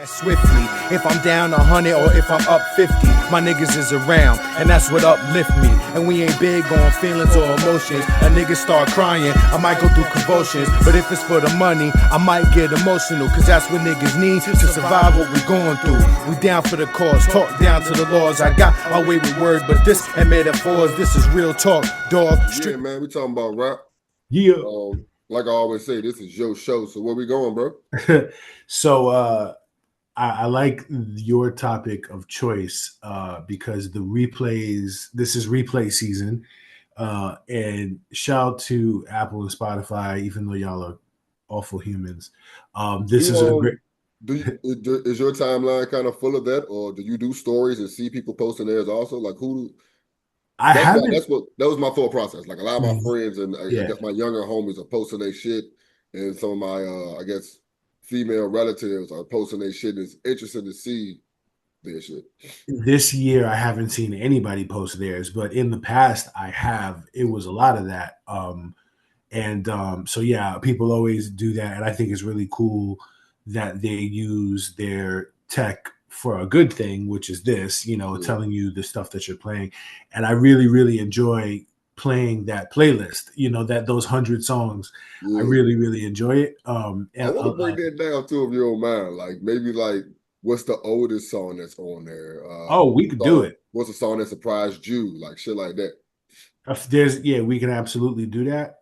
Swiftly, if I'm down 100 or if I'm up 50, my niggas is around, and that's what uplift me. And we ain't big on feelings or emotions. A nigga start crying, I might go through convulsions. But if it's for the money, I might get emotional, cause that's what niggas need to survive what we going through. We down for the cause, talk down to the laws. I got my way with words, but this ain't metaphors. This is real talk, dog. Yeah, man, we talking about rap. Yeah. Like I always say, this is your show. So where we going, bro? So I like your topic of choice because the replays, this is replay season. And shout out to Apple and Spotify, even though y'all are awful humans. This is a great. Is your timeline kind of full of that, or do you do stories and see people posting theirs also? Like who? That was my thought process. Like a lot of my friends and I guess my younger homies are posting their shit, and some of my I guess female relatives are posting their shit. It's interesting to see their shit. This year, I haven't seen anybody post theirs, but in the past, I have. It was a lot of that. So yeah, people always do that, and I think it's really cool that they use their tech for a good thing, which is this, telling you the stuff that you're playing. And I really, really enjoy playing that playlist, those 100 songs. I really, really enjoy it. I want to break that down too, if you don't mind. Like maybe like what's the oldest song that's on there? We could do it. What's a song that surprised you? Like shit like that. We can absolutely do that.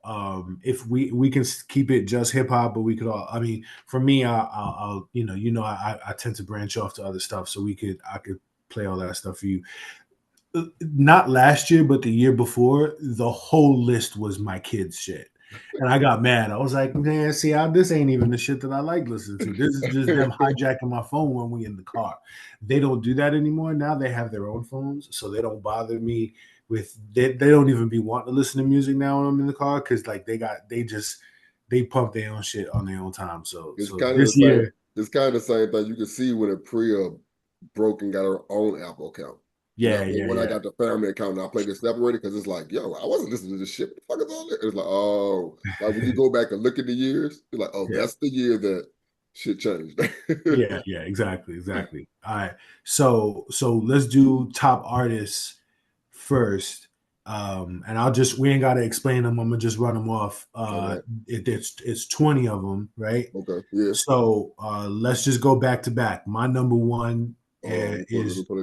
If we can keep it just hip hop, but we could all. I mean, for me, I'll I tend to branch off to other stuff, so I could play all that stuff for you. Not last year, but the year before, the whole list was my kids' shit, and I got mad. I was like, man, this ain't even the shit that I like listening to. This is just them hijacking my phone when we in the car. They don't do that anymore. Now they have their own phones, so they don't bother me. They don't even be wanting to listen to music now when I'm in the car because like they pump their own shit on their own time. So it's kind of the same thing. You can see when a Priya broke and got her own Apple account. When I got the family account and I played it separated because it's like, yo, I wasn't listening to this shit. What the fuck is all that? It's like, oh, like when you go back and look at the years, you're like, oh, that's the year that shit changed. Exactly. All right, so let's do top artists first, and we ain't got to explain them. I'm gonna just run them off. It's 20 of them, right? Okay, yeah. So let's just go back to back. My number one is. All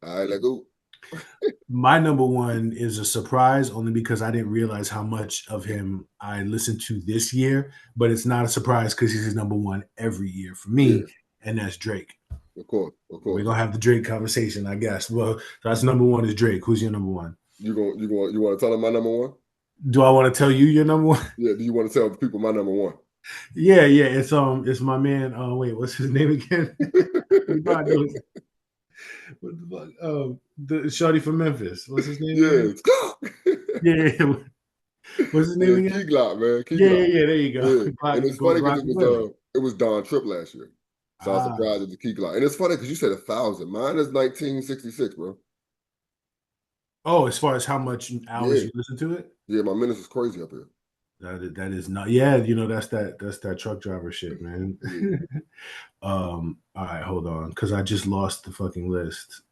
right, let's go. My number one is a surprise only because I didn't realize how much of him I listened to this year, but it's not a surprise because he's number one every year for me, and that's Drake. Of course. We're gonna have the Drake conversation, I guess. Well, that's number one is Drake. Who's your number one? You want to tell him my number one? Do I want to tell you your number one? Yeah. Do you want to tell people my number one? Yeah. It's my man. Wait, what's his name again? What the fuck? The shorty from Memphis. What's his name? Yeah, it's Glock. Yeah. What's his name again? Key Glock, man. Yeah. There you go. Yeah. And it's funny because it was Don Tripp last year. So I was surprised at the Key Glock. And it's funny because you said 1,000. Mine is 1966, bro. Oh, as far as how much hours you listen to it? Yeah, my minutes is crazy up here. That is not. Yeah, that's that truck driver shit, man. All right, hold on, because I just lost the fucking list.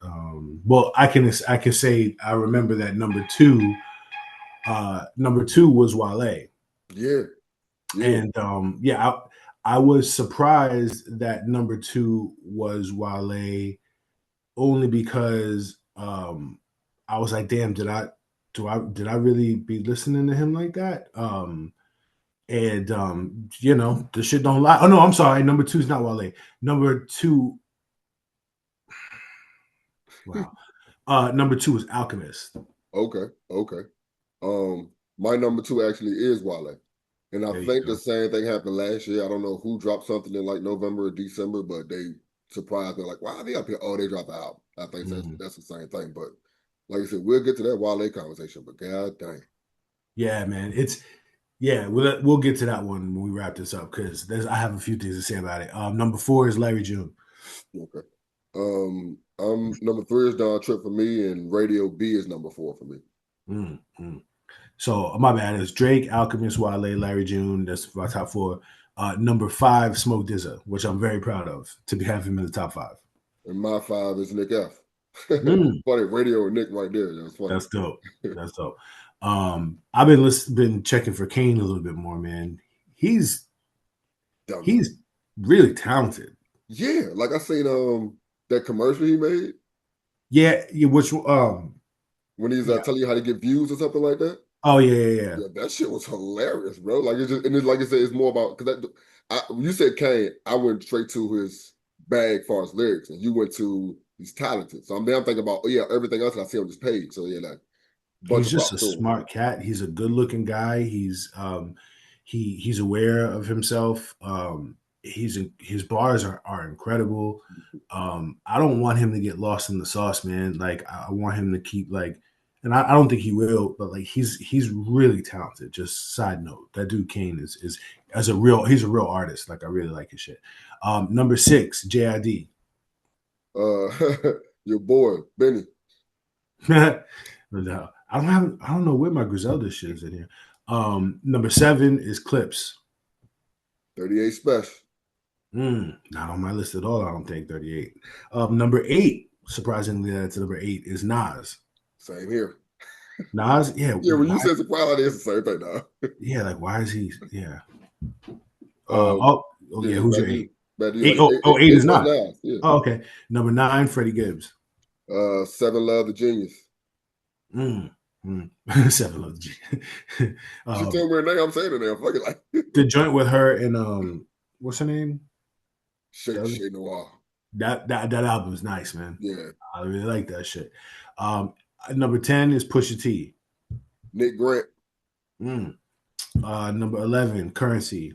Well, I can say I remember that number two was Wale. Yeah. And I was surprised that number two was Wale, only because I was like, damn, did I really be listening to him like that? The shit don't lie. Oh no, I'm sorry. Number two is not Wale. Number two. Wow. Number two is Alchemist. Okay. My number two actually is Wale. And I think the same thing happened last year. I don't know who dropped something in like November or December, but they surprised me like, wow, they up here. Oh, they dropped the album. I think that's the same thing. But like I said, we'll get to that Wale conversation, but god dang. Yeah, man. We'll get to that one when we wrap this up because I have a few things to say about it. Number 4 is Larry June. Okay. Number 3 is Don Tripp for me, and Radio B is number 4 for me. So my bad. It's Drake, Alchemist, Wale, Larry June. That's my top 4. Number 5, Smoke DZA, which I'm very proud of to have him in the top 5. And my 5 is Nick F. Funny, Radio and Nick right there. That's funny. That's dope. That's dope. I've been checking for Kane a little bit more, man. He's really talented. Yeah, like I seen that commercial he made. Yeah, which when he's telling you how to get views or something like that. Oh yeah. That shit was hilarious, bro. Like it's just, and it's like I said, it's more about because when you said Kane, I went straight to his bag as far as lyrics, and you went to he's talented. So I'm thinking about everything else I see on this page. So yeah, like he's just a smart cat. He's a good looking guy. He's he's aware of himself. His bars are incredible. I don't want him to get lost in the sauce, man. Like I want him to keep like, and I don't think he will, but like he's really talented. Just side note, that dude Kane is he's a real artist. Like I really like his shit. Number 6, JID. Your boy Benny. No, I don't know where my Griselda shit is in here. Number 7 is Clips. 38 Special. Not on my list at all. I don't think 38. Number 8, surprisingly, that's number 8 is Nas. Same here. Nas, yeah. Yeah, when you said surprise, it's the same thing now. Yeah, like why is he? Yeah. Yeah, who's your 8? 8 is Nas. Yeah. Oh, okay. Number 9, Freddie Gibbs. 7 Love the Genius. 7 Love the Genius. She told me her name. I'm saying it now. Fuck it, like the joint with her and what's her name? Shay Noir. That album is nice, man. Yeah, I really like that shit. Number 10 is Pusha T. Nick Grant. Number 11, Currency.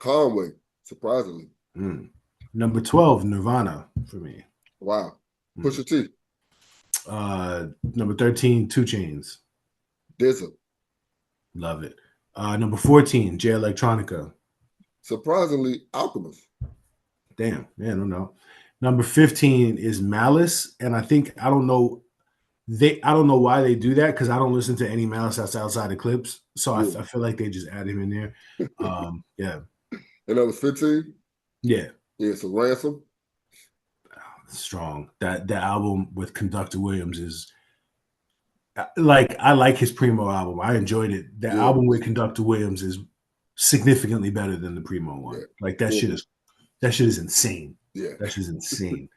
Conway, surprisingly. Number 12, Nirvana for me. Wow. Pusha T. Number 13, 2 Chainz. DZA. Love it. Number 14, Jay Electronica. Surprisingly, Alchemist. Damn, man, I don't know. Number 15 is Malice, and I don't know why they do that because I don't listen to any Malice that's outside of Clips, so I feel like they just add him in there. Yeah. And that was 15. Yeah. Yeah. So Ransom. Strong. That album with Conductor Williams is like I like his Primo album. I enjoyed it. The album with Conductor Williams is significantly better than the Primo one. Yeah. Like that shit is insane. Yeah, that shit is insane.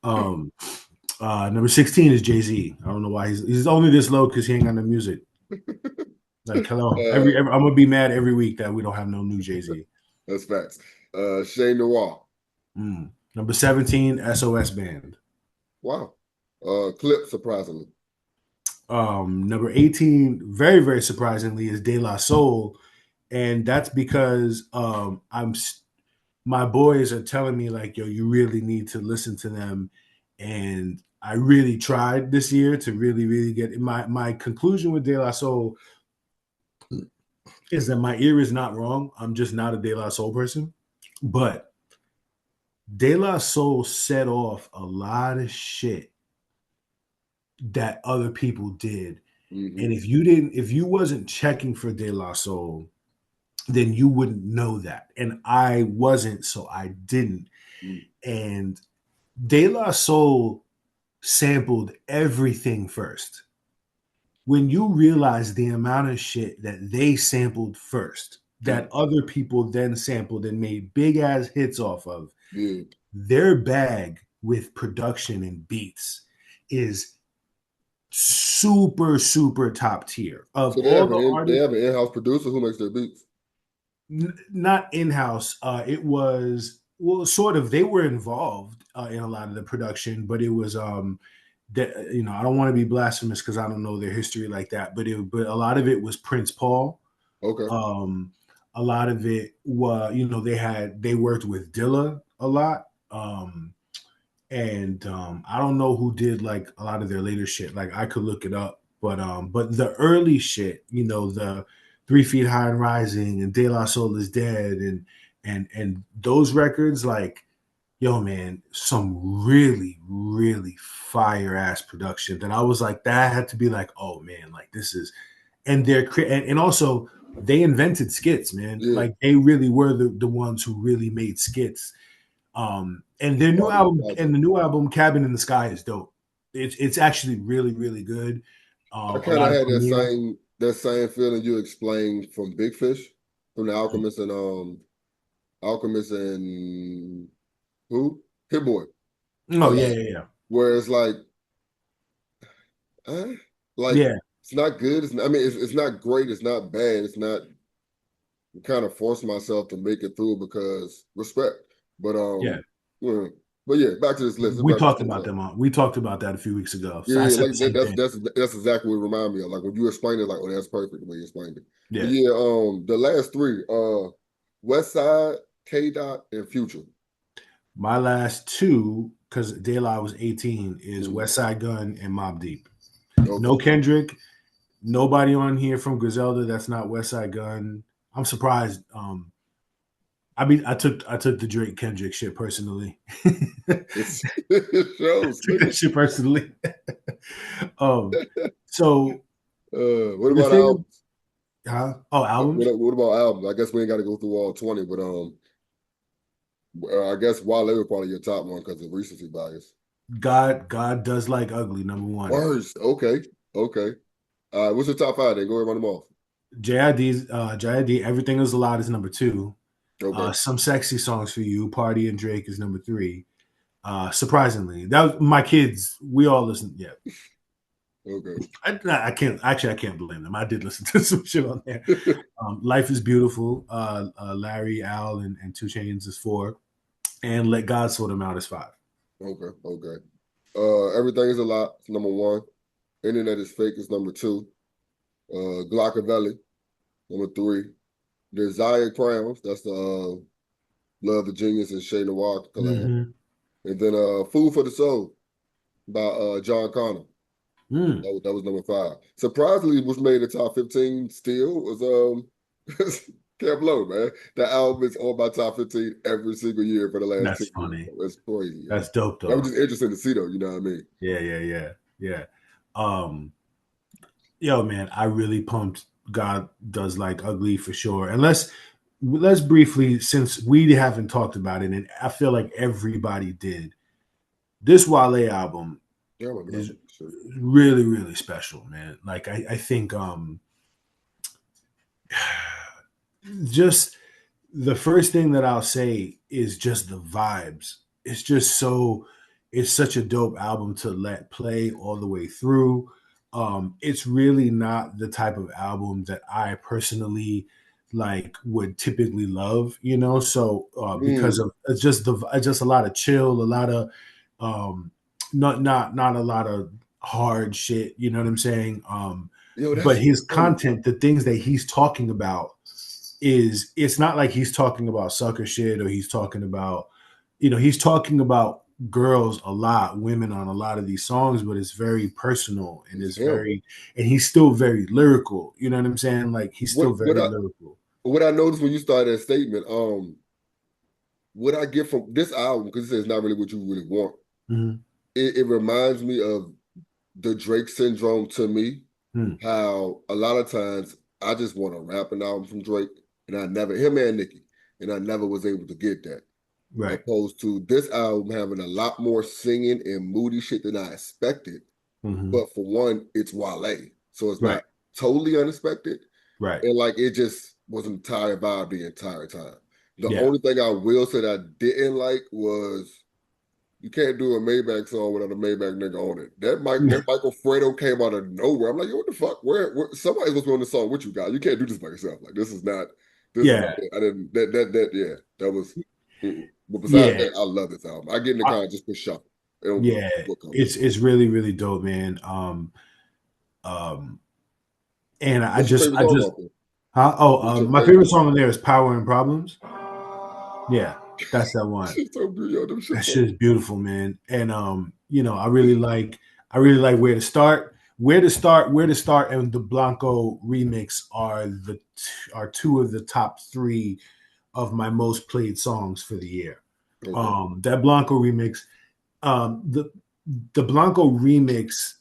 Number 16 is Jay-Z. I don't know why he's only this low because he ain't got no music. Like hello, I'm gonna be mad every week that we don't have no new Jay-Z. That's facts. Shay Noir. Number 17, SOS Band. Wow. Clip, surprisingly. Number 18, very, very surprisingly, is De La Soul. And that's because my boys are telling me, like, yo, you really need to listen to them. And I really tried this year to really, really get my conclusion with De La Soul is that my ear is not wrong. I'm just not a De La Soul person. But De La Soul set off a lot of shit that other people did. Mm-hmm. And if you wasn't checking for De La Soul, then you wouldn't know that. And I wasn't, so I didn't. Mm-hmm. And De La Soul sampled everything first. When you realize the amount of shit that they sampled first, that other people then sampled and made big ass hits off of, their bag with production and beats is super, super top tier. So they have an in-house producer who makes their beats? Not in-house. It was, well, sort of. They were involved in a lot of the production, but it was, I don't want to be blasphemous because I don't know their history like that, but a lot of it was Prince Paul. Okay. A lot of it was, they worked with Dilla a lot. I don't know who did like a lot of their later shit. Like I could look it up, but the early shit, the 3 Feet High and Rising and De La Soul is Dead and those records, like, yo, man, some really, really fire ass production that I was like, that had to be like, oh man, like this is, and also they invented skits, man. Yeah. Like they really were the ones who really made skits. And their new album and the new album Cabin in the Sky is dope. It's actually really, really good. I A kind of lot of had Premier. that same feeling you explained from Big Fish, from the Alchemist and who? Hit Boy. Oh yeah, yeah, yeah. Where it's like, uh, like Yeah. it's not good. It's not great. It's not bad. It's not. I kind of forced myself to make it through because respect. But Yeah. yeah. But yeah, back to this list. We talked about them. We talked about that a few weeks ago. So I Yeah, said like the same thing. that's exactly what it reminded me of. Like when you explained it, like, oh, that's perfect the way you explained it. Yeah. But yeah, the last three, West Side, K Dot, and Future. My last two, because De La was 18, is West Side Gun and Mobb Deep. Okay. No Kendrick. Nobody on here from Griselda that's not West Side Gun. I'm surprised. I mean, I took the Drake Kendrick shit personally. It shows. Took that shit personally. So What about albums? Huh? Oh, albums. What about albums? I guess we ain't got to go through all 20, but I guess Wale was probably your top one because of recency bias. God does like ugly, number one. Worst. Okay. What's your top five? Then go ahead and run them off. JID, Everything Is a Lot is number two. Okay. Some Sexy Songs for You, Party and Drake is number three. Surprisingly, that was my kids. We all listened. Yeah. Okay. I can't blame them. I did listen to some shit on there. Life is Beautiful. Larry, Al, and 2 Chainz is 4, and Let God Sort Them Out is 5. Okay. Everything Is a Lot is number 1. Internet Is Fake is number 2. Glockavelli, number 3. Desire Crowns, that's the Love the Genius and Shay Noir collab. Mm-hmm. And then Food for the Soul by John Connor. That was number 5. Surprisingly, which made the top 15 still was Camp Low, man. That album is on my top 15 every single year for the last 10 years. That's funny. That's crazy. That's dope, though. That was just interesting to see, though. You know what I mean? Yeah. Yo, man, I really pumped God Does Like Ugly for sure. And let's briefly, since we haven't talked about it, and I feel like everybody did, this Wale album is really, really special, man. Like I think just the first thing that I'll say is just the vibes. It's such a dope album to let play all the way through. It's really not the type of album that I personally like would typically love, you know. So because of just a lot of chill, a lot of not a lot of hard shit, you know what I'm saying? But his content, the things that he's talking about, it's not like he's talking about sucker shit or he's talking about, he's talking about girls a lot, women on a lot of these songs, but it's very personal and and he's still very lyrical. You know what I'm saying? Like he's still very lyrical. What I noticed when you started that statement, what I get from this album, because it's not really what you really want, it reminds me of the Drake syndrome to me. How a lot of times I just want a rapping album from Drake, and him and Nicki, and I never was able to get that. Right. Opposed to this album having a lot more singing and moody shit than I expected. But for one, it's Wale. So it's not totally unexpected. Right. And like it just was an entire vibe the entire time. The only thing I will say that I didn't like was you can't do a Maybach song without a Maybach nigga on it. That Michael Fredo came out of nowhere. I'm like, yo, what the fuck? Where somebody's supposed to be on the song with you guys. You can't do this by yourself. Like this is not is not it. I didn't that was but besides that, I love this album. I get in the car just for shuffle. It's really, really dope, man. And my favorite song on there is Power and Problems. Yeah, that's that one. That shit is beautiful, man. And I really like Where to Start. Where to Start, and the Blanco remix are 2 of the top 3 of my most played songs for the year. That Blanco remix, the Blanco remix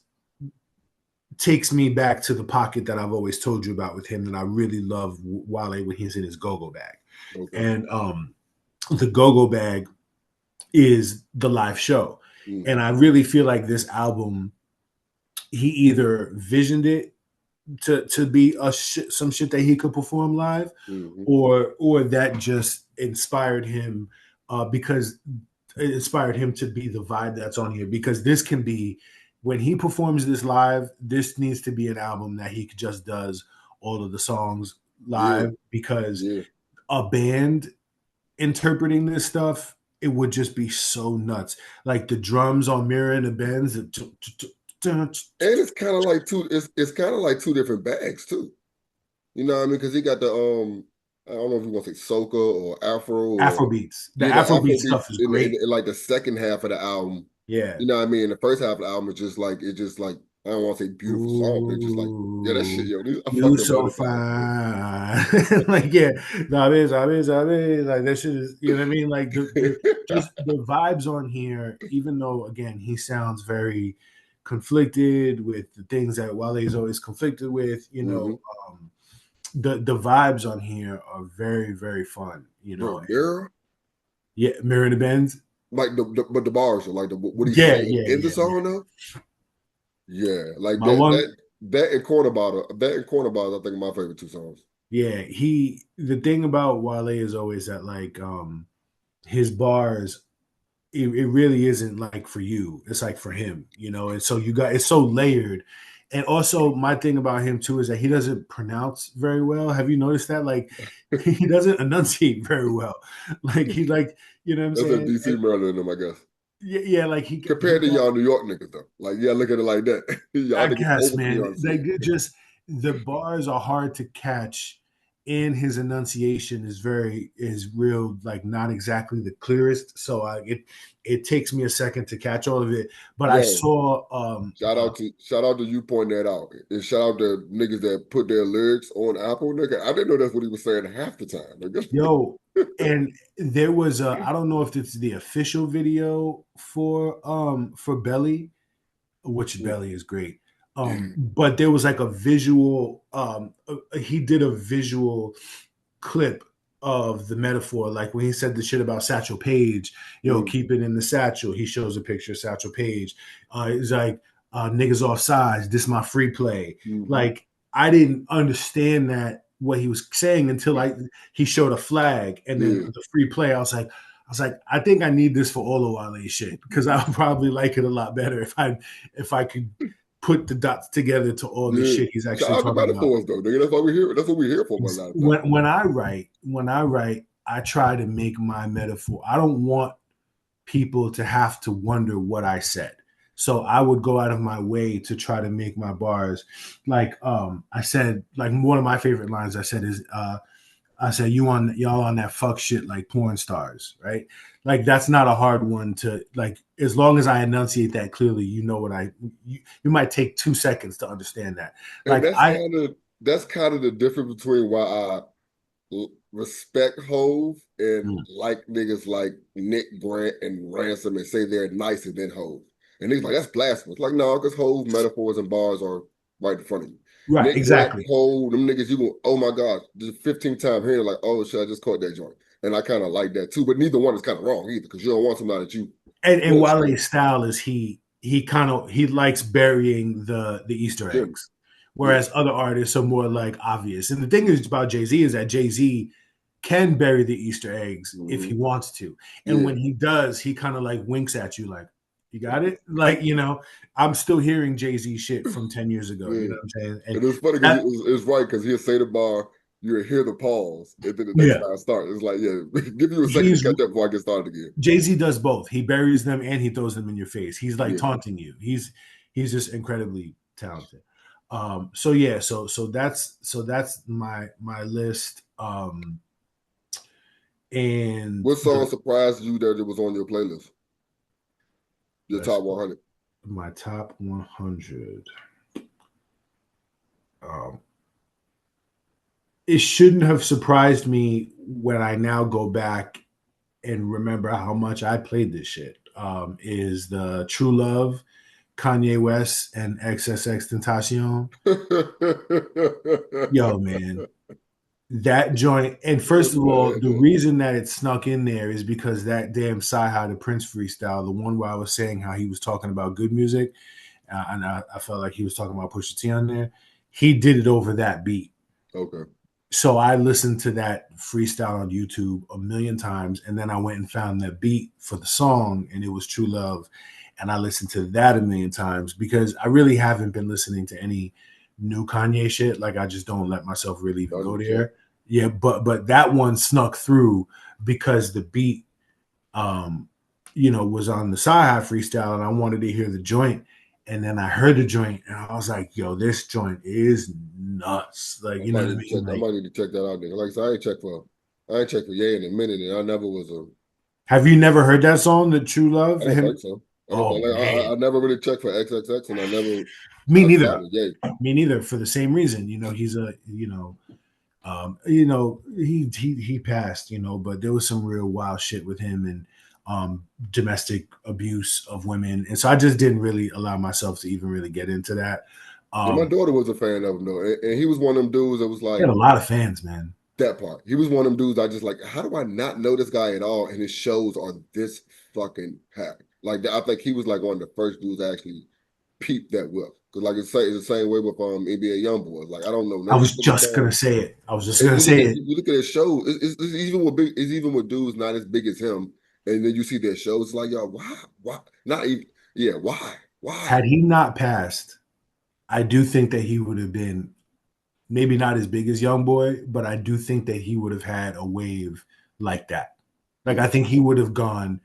takes me back to the pocket that I've always told you about with him, that I really love Wale when he's in his go-go bag. Okay. And the go-go bag is the live show. And I really feel like this album, he either visioned it to be some shit that he could perform live, or that just inspired him, because it inspired him to be the vibe that's on here. Because this can be, when he performs this live, this needs to be an album that he just does all of the songs live, because a band interpreting this stuff, it would just be so nuts. Like the drums on Mirror and the Bends, and it's kind of like it's kind of like two different bags too. You know what I mean? Because he got the I don't know if you want to say soca or Afrobeats. The Afrobeat stuff is great. In like the second half of the album. Yeah. You know what I mean? The first half of the album is just like I don't want to say beautiful song, but it's just like, yeah, that shit, yo. You so fine. Like, yeah, like that shit is, you know what I mean? Like just the vibes on here, even though again he sounds very conflicted with the things that Wale's always conflicted with, you know. The vibes on here are very, very fun, you know. Mirror? Yeah, Mirror and the Bends. Like but the bars are like what he's saying in the song though. Yeah, like that and Corner Bottle. That and Corner Bottle, I think, are my favorite two songs. Yeah, the thing about Wale is always that like his bars, it really isn't like for you. It's like for him, you know. And so it's so layered. And also my thing about him too is that he doesn't pronounce very well. Have you noticed that? Like he doesn't enunciate very well. Like he like, you know what I'm saying? That's a DC Maryland in him, I guess. Yeah, like compared to y'all New York niggas though. Like, yeah, look at it like that. Y'all I guess, man. Like just the bars are hard to catch, and his enunciation is real, like not exactly the clearest. So it takes me a second to catch all of it. But I saw shout out to you pointing that out. And shout out to niggas that put their lyrics on Apple, nigga. I didn't know that's what he was saying half the time, nigga. Yo, and there was I don't know if it's the official video for Belly, which Belly is great. But there was like a visual, he did a visual clip of the metaphor, like when he said the shit about Satchel Paige, keep it in the satchel. He shows a picture of Satchel Paige. It's like niggas off sides, this my free play. Like I didn't understand that what he was saying until he showed a flag, and then the free play. I was like, I think I need this for all of Wale shit, because I would probably like it a lot better if I could put the dots together to all the shit he's actually talking about. Though, nigga. That's what we're here. That's what we're here for. When I write, I try to make my metaphor. I don't want people to have to wonder what I said. So I would go out of my way to try to make my bars like I said, like one of my favorite lines I said is I said, y'all on that fuck shit like porn stars, right? Like that's not a hard one to like, as long as I enunciate that clearly, you know what you might take 2 seconds to understand that. Like that's kind of the difference between why I respect Hove and like niggas like Nick Grant and Ransom and say they're nicer than Hove. And he's like, that's blasphemous. Like, no, because Hove's metaphors and bars are right in front of you. Right, Nick exactly. Hove, them niggas, you go, oh my God, the 15th time here, like, oh shit, I just caught that joint. And I kind of like that too, but neither one is kind of wrong either, because you don't want somebody that you. And Wale's style is he likes burying the Easter eggs, whereas other artists are more like obvious. And the thing is about Jay-Z is that Jay-Z can bury the Easter eggs if he wants to, and when he does, he kind of like winks at you like, you got it? Like, you know, I'm still hearing Jay-Z shit from 10 years ago. You know what I'm saying? And it's funny because it's right, because he'll say the bar, you'll hear the pause, and then the next time starts. It's like, give you a second to catch up before I get started again. Jay-Z does both. He buries them and he throws them in your face. He's like taunting you. He's just incredibly talented. So that's my list. And what song surprised you that it was on your playlist? Your top 100. My top 100. It shouldn't have surprised me when I now go back and remember how much I played this shit. Is the True Love Kanye West and XXXTentacion. Yo, man, that joint. And first of all, the reason that it snuck in there is because that damn Cyhi the Prince freestyle, the one where I was saying how he was talking about good music, and I felt like he was talking about Pusha T on there. He did it over that beat. Okay. So I listened to that freestyle on YouTube a million times, and then I went and found that beat for the song, and it was True Love. And I listened to that a million times because I really haven't been listening to any new Kanye shit. Like I just don't let myself really even go there. Yeah, but that one snuck through because the beat was on the Cyhi freestyle, and I wanted to hear the joint. And then I heard the joint, and I was like, "Yo, this joint is nuts!" Like, you know what I mean? I might need to check that out. Nigga. Like I said, I ain't checked for Ye in a minute, and I never was a. Have you never heard that song, "The True Love"? I don't think so. I never really checked for XXX, and I never. Me neither. Me neither. For the same reason, he's a, he passed, but there was some real wild shit with him and domestic abuse of women, and so I just didn't really allow myself to even really get into that. My daughter was a fan of him though, and he was one of them dudes that was like, he had a lot of fans, man. That part, he was one of them dudes. I just like, how do I not know this guy at all? And his shows are this fucking packed. Like I think he was like one of the first dudes I actually peeped that with. Because like it's the same way with NBA YoungBoy. Like I don't know. I was just gonna say it. You look at his show. It's even with dudes not as big as him, and then you see their shows. It's like, yo, why? Not even. Yeah, why? Had he not passed, I do think that he would have been maybe not as big as YoungBoy, but I do think that he would have had a wave like that. Like I think he would have gone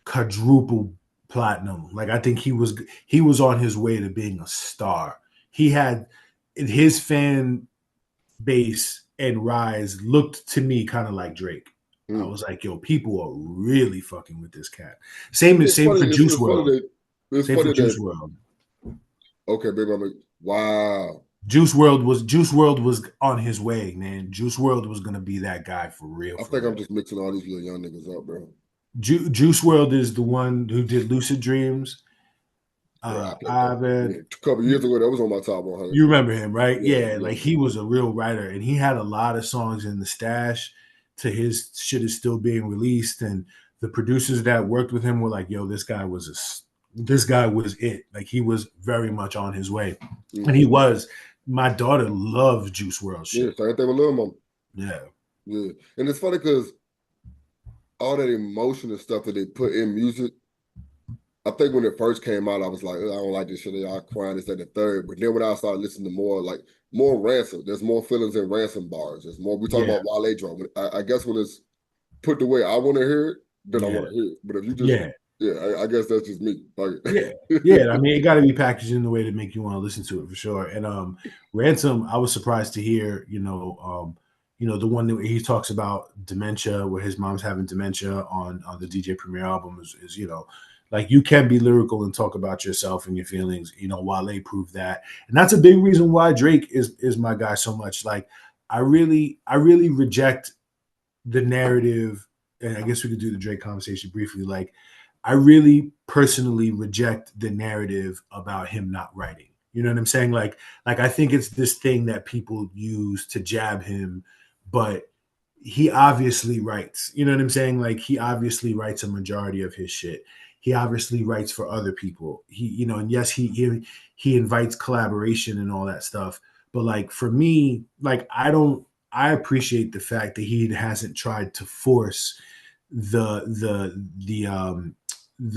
quadruple platinum. Like I think he was on his way to being a star. He had his fan base and rise looked to me kind of like Drake. I was like, yo, people are really fucking with this cat. Same for Juice WRLD. Same for Juice WRLD. Okay, baby, I'm like, wow. Juice WRLD was on his way, man. Juice WRLD was gonna be that guy for real. I think I'm just mixing all these little young niggas up, bro. Juice WRLD is the one who did Lucid Dreams. A couple years ago, that was on my top 100. You remember him, right? Yeah, like he was a real writer, and he had a lot of songs in the stash. To his shit is still being released, and the producers that worked with him were like, "Yo, this guy was it. Like he was very much on his way, and he was." My daughter loves Juice WRLD shit. Yeah, same thing with Lil Mama. Yeah, and it's funny because all that emotion and stuff that they put in music. I think when it first came out, I was like, I don't like this shit. Y'all crying this at the third. But then when I started listening to more Ransom, there's more feelings in Ransom bars. There's more. We talk about Wale drum. I guess when it's put the way I want to hear it, then I want to hear it. But if you just I guess that's just me. Like, I mean, it got to be packaged in the way to make you want to listen to it for sure. And Ransom, I was surprised to hear, the one that he talks about dementia, where his mom's having dementia on the DJ Premier album is like you can be lyrical and talk about yourself and your feelings. Wale proved that, and that's a big reason why Drake is my guy so much. Like, I really reject the narrative, and I guess we could do the Drake conversation briefly. Like, I really personally reject the narrative about him not writing. You know what I'm saying? Like I think it's this thing that people use to jab him, but he obviously writes. You know what I'm saying? Like, he obviously writes a majority of his shit. He obviously writes for other people. And yes, he invites collaboration and all that stuff. But like for me, like I appreciate the fact that he hasn't tried to force the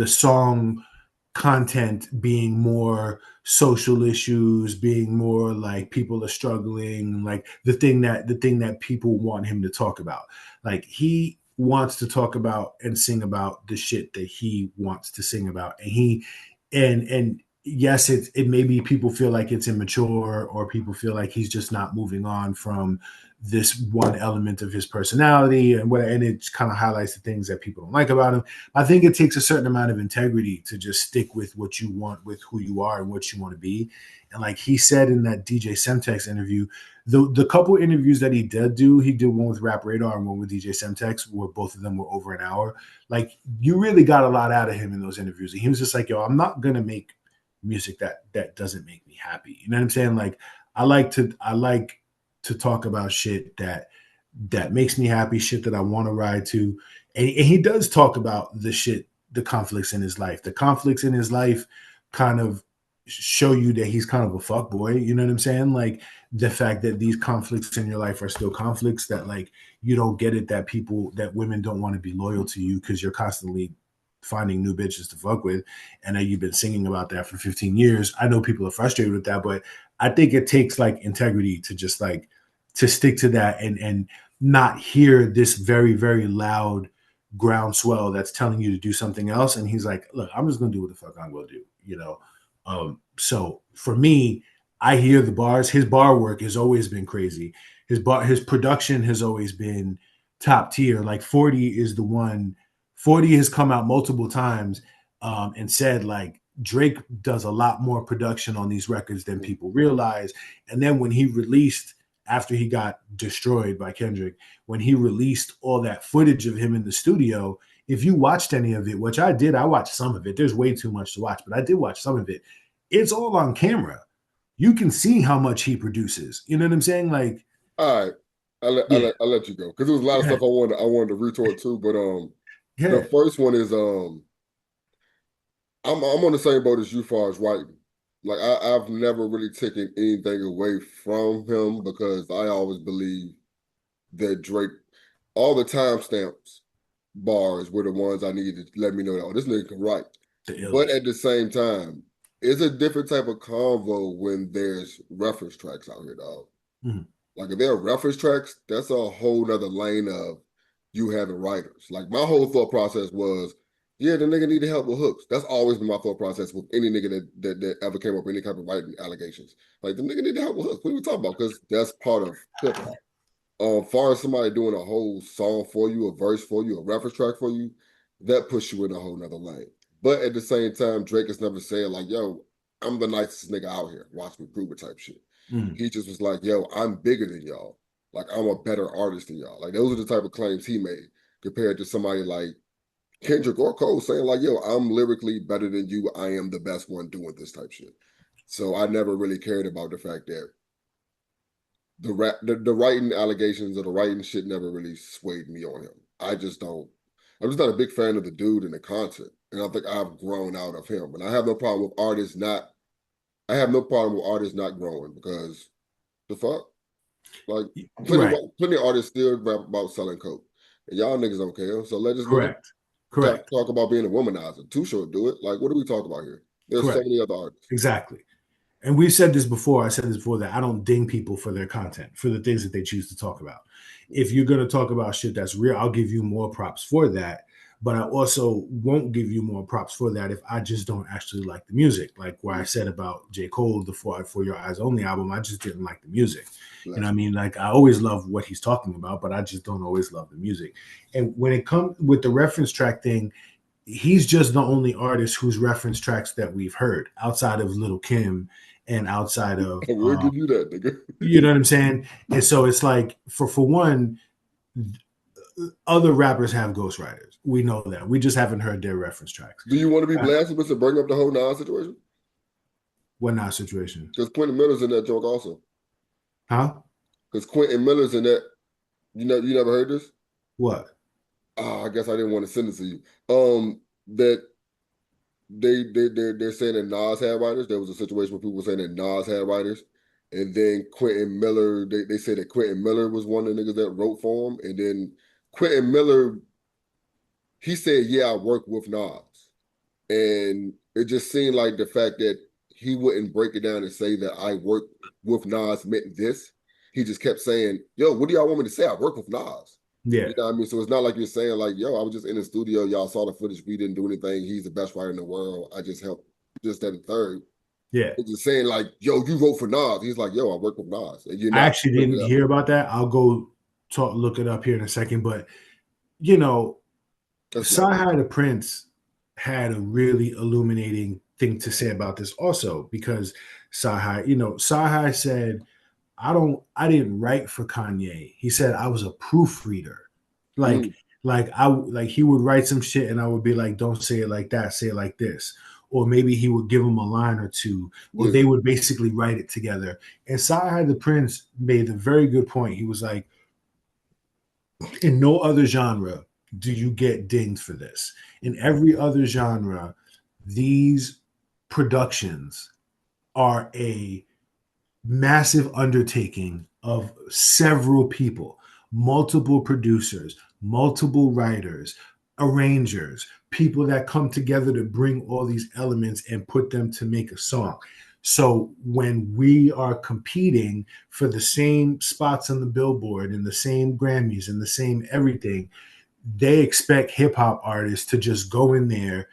song content being more social issues, being more like people are struggling, like the thing that people want him to talk about. Like, he wants to talk about and sing about the shit that he wants to sing about. And yes, it maybe people feel like it's immature, or people feel like he's just not moving on from this one element of his personality, and it kind of highlights the things that people don't like about him. I think it takes a certain amount of integrity to just stick with what you want, with who you are and what you want to be. And like he said in that DJ Semtex interview, the couple interviews that he did do, he did one with Rap Radar and one with DJ Semtex, where both of them were over an hour. Like, you really got a lot out of him in those interviews. And he was just like, yo, I'm not going to make music that doesn't make me happy. You know what I'm saying? Like I like to talk about shit that makes me happy, shit that I want to ride to. And he does talk about the conflicts in his life. The conflicts in his life kind of show you that he's kind of a fuck boy. You know what I'm saying? Like the fact that these conflicts in your life are still conflicts, that like you don't get it, that women don't want to be loyal to you because you're constantly finding new bitches to fuck with, and that you've been singing about that for 15 years. I know people are frustrated with that, but I think it takes like integrity to just like to stick to that and not hear this very, very loud groundswell that's telling you to do something else. And he's like, look, I'm just gonna do what the fuck I'm gonna do, you know. So for me, I hear the bars. His bar work has always been crazy. His production has always been top tier. Like 40 is the one. 40 has come out multiple times and said like Drake does a lot more production on these records than people realize. And then when he released, after he got destroyed by Kendrick, when he released all that footage of him in the studio, if you watched any of it, which I did, I watched some of it. There's way too much to watch, but I did watch some of it. It's all on camera. You can see how much he produces. You know what I'm saying? Like, all right, I'll let you go because there was a lot of stuff I wanted to retort too. But the first one is I'm on the same boat as you far as writing. Like I've never really taken anything away from him because I always believe that Drake, all the timestamps bars were the ones I needed to let me know that, oh, this nigga can write. But at the same time, it's a different type of convo when there's reference tracks out here, dog. Mm-hmm. Like if there are reference tracks, that's a whole nother lane of you having writers. Like my whole thought process was, yeah, the nigga need help with hooks. That's always been my thought process with any nigga that ever came up with any type of writing allegations. Like the nigga need help with hooks. What are we talking about? Because that's part of hip hop. Far as somebody doing a whole song for you, a verse for you, a reference track for you, that puts you in a whole nother lane. But at the same time, Drake has never said like, yo, I'm the nicest nigga out here. Watch me prove it type shit. Mm. He just was like, yo, I'm bigger than y'all. Like I'm a better artist than y'all. Like those are the type of claims he made compared to somebody like Kendrick or Cole saying like, yo, I'm lyrically better than you. I am the best one doing this type shit. So I never really cared about the fact that the writing allegations or the writing shit never really swayed me on him. I'm just not a big fan of the dude and the content. And I think I've grown out of him. And I have no problem with artists not growing because the fuck? Like plenty of artists still rap about selling coke. And y'all niggas don't care. So let's just Correct. Talk about being a womanizer. Too Short do it. Like, what are we talking about here? There's so many other artists. Exactly. And we've said this before. I said this before that I don't ding people for their content, for the things that they choose to talk about. If you're going to talk about shit that's real, I'll give you more props for that. But I also won't give you more props for that if I just don't actually like the music. Like where I said about J. Cole, the For Your Eyes Only album, I just didn't like the music. You know what I mean? Like I always love what he's talking about, but I just don't always love the music. And when it comes with the reference track thing, he's just the only artist whose reference tracks that we've heard outside of Lil' Kim and outside of we'll give you that, nigga. You know what I'm saying? And so it's like for one, other rappers have ghostwriters. We know that. We just haven't heard their reference tracks. Do you want to be blasphemous and bring up the whole Nas situation? What Nas situation? Because Quentin Miller's in that joke also. Huh? Because Quentin Miller's in that. You never heard this? What? I guess I didn't want to send it to you. That they're saying that Nas had writers. There was a situation where people were saying that Nas had writers, and then Quentin Miller. They said that Quentin Miller was one of the niggas that wrote for him, and then Quentin Miller, he said, "Yeah, I work with Nas," and it just seemed like the fact that he wouldn't break it down and say that I work with Nas meant this. He just kept saying, "Yo, what do y'all want me to say? I work with Nas." Yeah. You know what I mean? So it's not like you're saying like, yo, I was just in the studio. Y'all saw the footage. We didn't do anything. He's the best writer in the world. I just helped just that and third. Yeah. It's just saying like, yo, you wrote for Nas. He's like, yo, I work with Nas. I actually didn't hear about that. I'll go look it up here in a second. But, you know, Cyhi the Prince had a really illuminating thing to say about this also because Cyhi said, I didn't write for Kanye. He said I was a proofreader. Like he would write some shit and I would be like, don't say it like that, say it like this. or maybe he would give them a line or two, or they would basically write it together. And Cyhi the Prince made a very good point. He was like, in no other genre do you get dinged for this. In every other genre, these productions are a massive undertaking of several people, multiple producers, multiple writers, arrangers, people that come together to bring all these elements and put them to make a song. So when we are competing for the same spots on the Billboard and the same Grammys and the same everything, they expect hip hop artists to just go in there,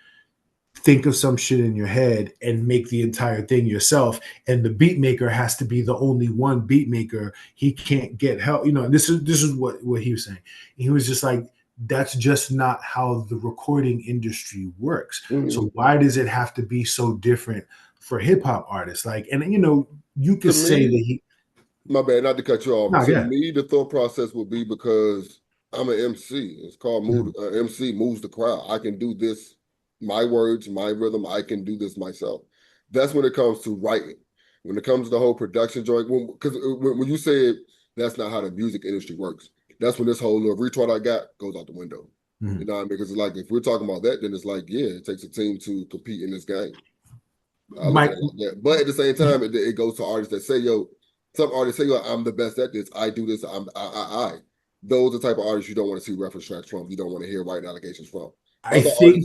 think of some shit in your head and make the entire thing yourself. And the beat maker has to be the only one beat maker. He can't get help. You know, this is what he was saying. He was just like, that's just not how the recording industry works. Mm-hmm. So why does it have to be so different for hip hop artists? Like, and you know, you could say that he. My bad, not to cut you off. To me, the thought process would be because I'm an MC. It's called MC moves the crowd. I can do this. My words, my rhythm, I can do this myself. That's when it comes to writing. When it comes to the whole production joint, because when you say that's not how the music industry works, that's when this whole little retard I got goes out the window. Mm-hmm. You know what I mean? Because it's like, if we're talking about that, then it's like, yeah, it takes a team to compete in this game. I look at it like that. But at the same time, it goes to artists that say, yo, some artists say, yo, I'm the best at this. I do this. I. Those are the type of artists you don't want to see reference tracks from. You don't want to hear writing allegations from. I think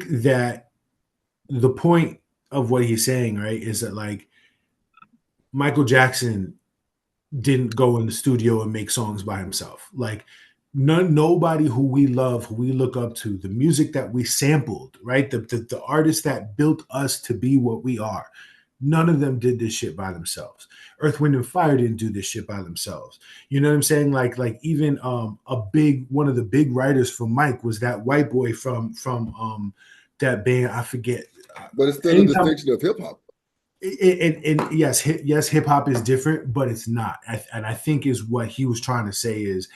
that the point of what he's saying, right, is that like Michael Jackson didn't go in the studio and make songs by himself. Like nobody who we love, who we look up to, the music that we sampled, right, the artists that built us to be what we are, none of them did this shit by themselves. Earth, Wind, and Fire didn't do this shit by themselves. You know what I'm saying? Like even one of the big writers for Mike was that white boy from that band. I forget. But it's still a distinction of hip hop. And yes, hip hop is different, but it's not. And I think is what he was trying to say is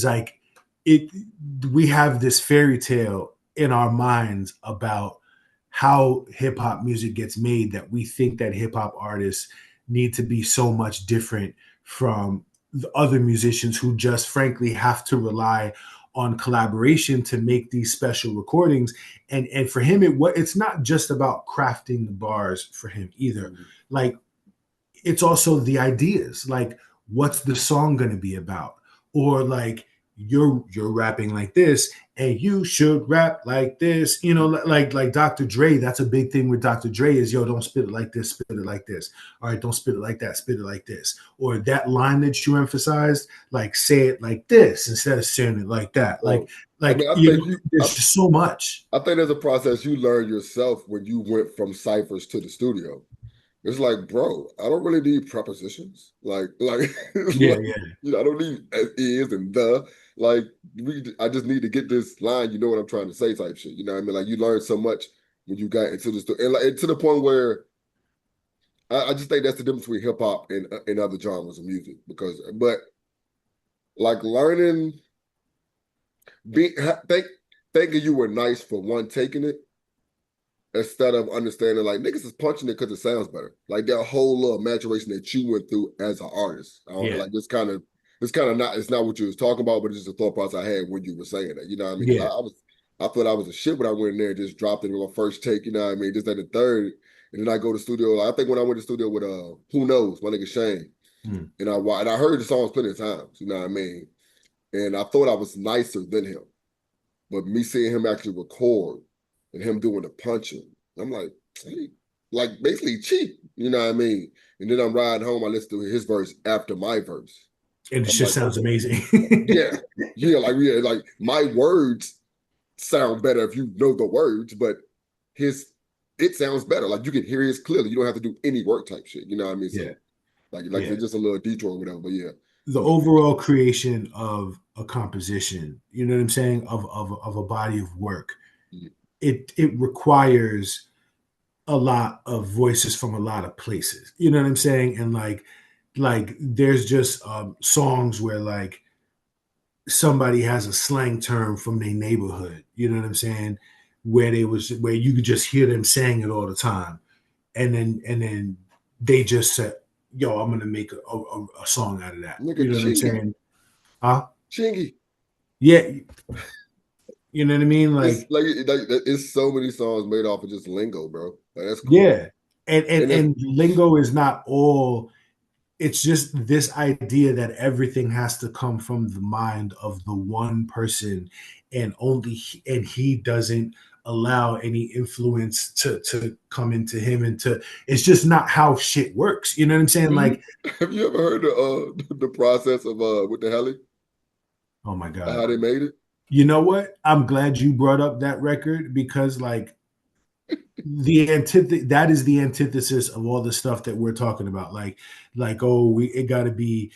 like we have this fairy tale in our minds about how hip hop music gets made, that we think that hip hop artists need to be so much different from the other musicians who just frankly have to rely on collaboration to make these special recordings. And for him, it's not just about crafting the bars for him either. Mm-hmm. Like it's also the ideas, like what's the song going to be about? Or like you're rapping like this and you should rap like this, you know, like Dr. Dre. That's a big thing with Dr. Dre is, yo, don't spit it like this, spit it like this. All right, don't spit it like that, spit it like this. Or that line that you emphasized, like say it like this instead of saying it like that. Like I mean, there's just so much. I think there's a process you learn yourself when you went from ciphers to the studio. It's like, bro, I don't really need prepositions. You know, I don't need is and the. Like, I just need to get this line, you know what I'm trying to say type shit. You know what I mean? Like, you learn so much when you got into the story. And like, to the point where I just think that's the difference between hip-hop and other genres of music. But like learning, thinking you were nice for one taking it, instead of understanding like niggas is punching it because it sounds better. Like that whole little maturation that you went through as an artist. I don't know, like it's not what you was talking about, but it's just a thought process I had when you were saying that. You know what I mean? Yeah. I thought I was a shit when I went in there and just dropped it in my first take, you know what I mean? Just at the third. And then I go to the studio. Like, I think when I went to the studio with Who Knows, my nigga Shane. And I heard the songs plenty of times, you know what I mean? And I thought I was nicer than him. But me seeing him actually record and him doing the punching, I'm like, hey, like basically cheap, you know what I mean? And then I'm riding home, I listen to his verse after my verse. And it just sounds amazing. Like my words sound better if you know the words, but it sounds better. Like you can hear his clearly. You don't have to do any work type shit. You know what I mean? So, it's just a little detour or whatever. But yeah, the overall creation of a composition, you know what I'm saying, of a body of work, it requires a lot of voices from a lot of places. You know what I'm saying? And like there's just songs where like somebody has a slang term from their neighborhood, you know what I'm saying, where you could just hear them saying it all the time, and then they just said, "Yo, I'm gonna make a song out of that." Look you at know what I'm saying? Huh? Chingy. Yeah. You know what I mean? It's like it's so many songs made off of just lingo, bro. Like, that's cool. Yeah. And lingo is not all. It's just this idea that everything has to come from the mind of the one person, and he doesn't allow any influence to come into him, and it's just not how shit works. You know what I'm saying? Like, have you ever heard the process of WTHelly? Oh my God, how they made it? You know what? I'm glad you brought up that record, because like that is the antithesis of all the stuff that we're talking about. Like it got to be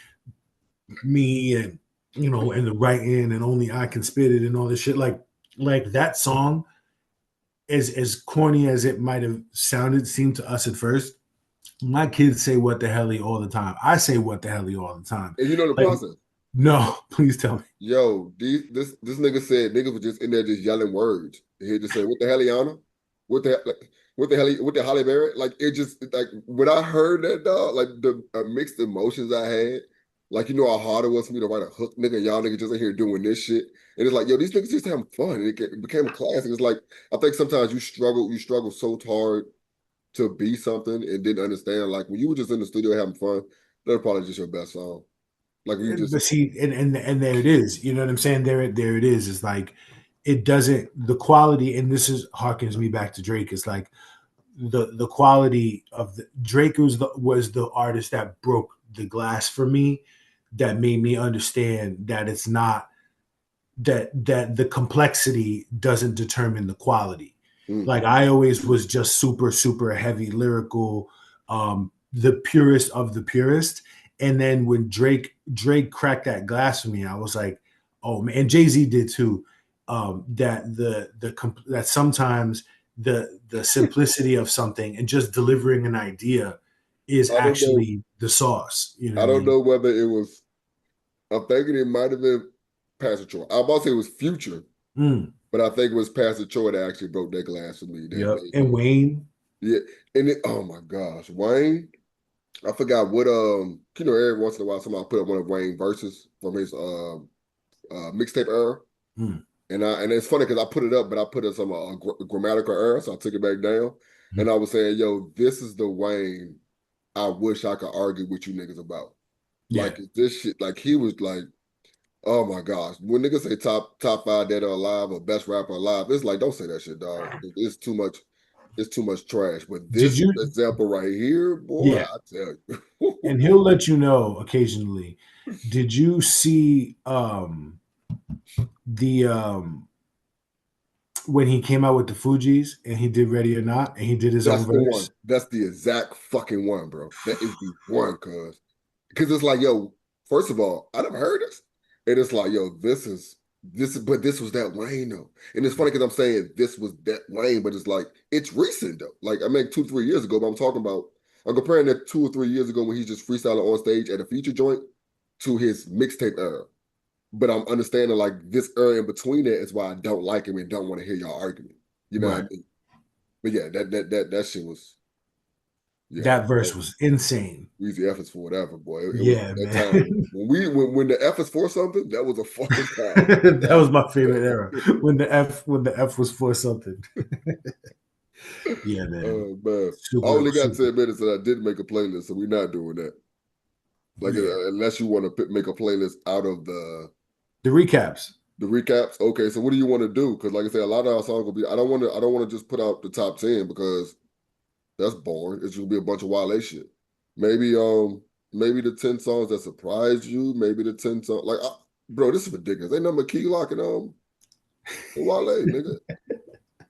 me, and and the writing, and only I can spit it, and all this shit. Like that song, as corny as it might have seemed to us at first. My kids say "what the helly" all the time. I say "what the helly" all the time. And you know the process. No, please tell me. Yo, this nigga said niggas was just in there just yelling words. He just said, "What the helliana? What the Holly Berry?" Like, it just, like, when I heard that, dog, like, the mixed emotions I had. Like, how hard it was for me to write a hook, nigga. Y'all niggas just in here doing this shit. And it's like, yo, these niggas just having fun. And it became a classic. It's like, I think sometimes you struggle so hard to be something and didn't understand. Like, when you were just in the studio having fun, that's probably just your best song. Like, you just see, and there it is. You know what I'm saying? There it is. It's like, it doesn't, the quality, and this harkens me back to Drake. It's like the quality of Drake was the artist that broke the glass for me, that made me understand that it's not that the complexity doesn't determine the quality. Like, I always was just super, super heavy lyrical, the purest of the purest. And then when Drake cracked that glass for me, I was like, oh man, and Jay-Z did too. That sometimes the simplicity of something and just delivering an idea is actually the sauce. I don't know whether it was. I'm thinking it might have been Pastor Troy. I'm about to say it was Future, but I think it was Pastor Troy that actually broke that glass for me. Yep. And Wayne. Yeah, and oh my gosh, Wayne. I forgot what every once in a while somebody put up one of Wayne's verses from his mixtape era. And it's funny because I put it up, but I put it some grammatical error, so I took it back down. And I was saying, yo, this is the Wayne I wish I could argue with you niggas about. Yeah. Like, this shit, like, he was like, oh my gosh. When niggas say top 5 dead or alive or best rapper alive, it's like, don't say that shit, dog. It's too much. It's too much trash. But this example right here, boy, I tell you. And he'll let you know occasionally. Did you see when he came out with the Fugees and he did Ready or Not and he did his own verse? That's the exact fucking one, bro. That is the one, because it's like, yo, first of all, I never heard this. And it's like, yo, this was that Wayne though. And it's funny because I'm saying this was that Wayne, but it's like, it's recent though. Like, I mean, 2-3 years ago, but I'm comparing that 2 or 3 years ago when he's just freestyling on stage at a feature joint to his mixtape era. But I'm understanding, like, this era in between that is why I don't like him and don't want to hear y'all argument. You know what I mean? But yeah, that shit was. Yeah, that verse was insane. Weezy F is for whatever, boy. It was that man. Time. When the F is for something, that was a fucking time. That was my favorite era. When the F was for something. Yeah, man. Oh man. I only got 10 minutes and I did make a playlist, so we're not doing that. Like, unless you want to make a playlist out of the recaps. The recaps. Okay, so what do you want to do? Because, like I said, a lot of our songs will be. I don't want to just put out the top 10 because that's boring. It's gonna be a bunch of Wale shit. Maybe the 10 songs that surprised you. Maybe the 10 songs bro, this is ridiculous. Ain't nothing but Key Lock and Wale, nigga.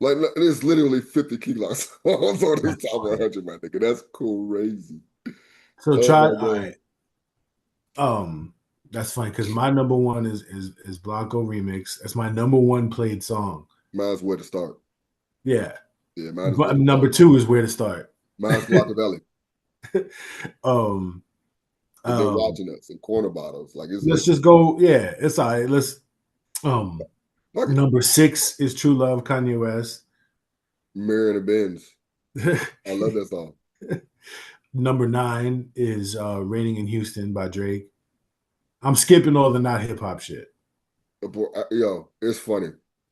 Like, it's literally 50 Key Lock songs on this top 100, my nigga. That's crazy. So try. That's funny because my number one is Blanco remix. That's my number one played song. Mine's Where to Start. Yeah. Yeah, number 2 is Where to Start. Mine's Blockadelic. They're watching us in corner bottles. Like, let's just go. Yeah, it's all right. Let's. Number 6 is True Love, Kanye West. Mirror and the Benz. I love that song. Number 9 is Raining in Houston by Drake. I'm skipping all the not hip hop shit. Yo, it's funny.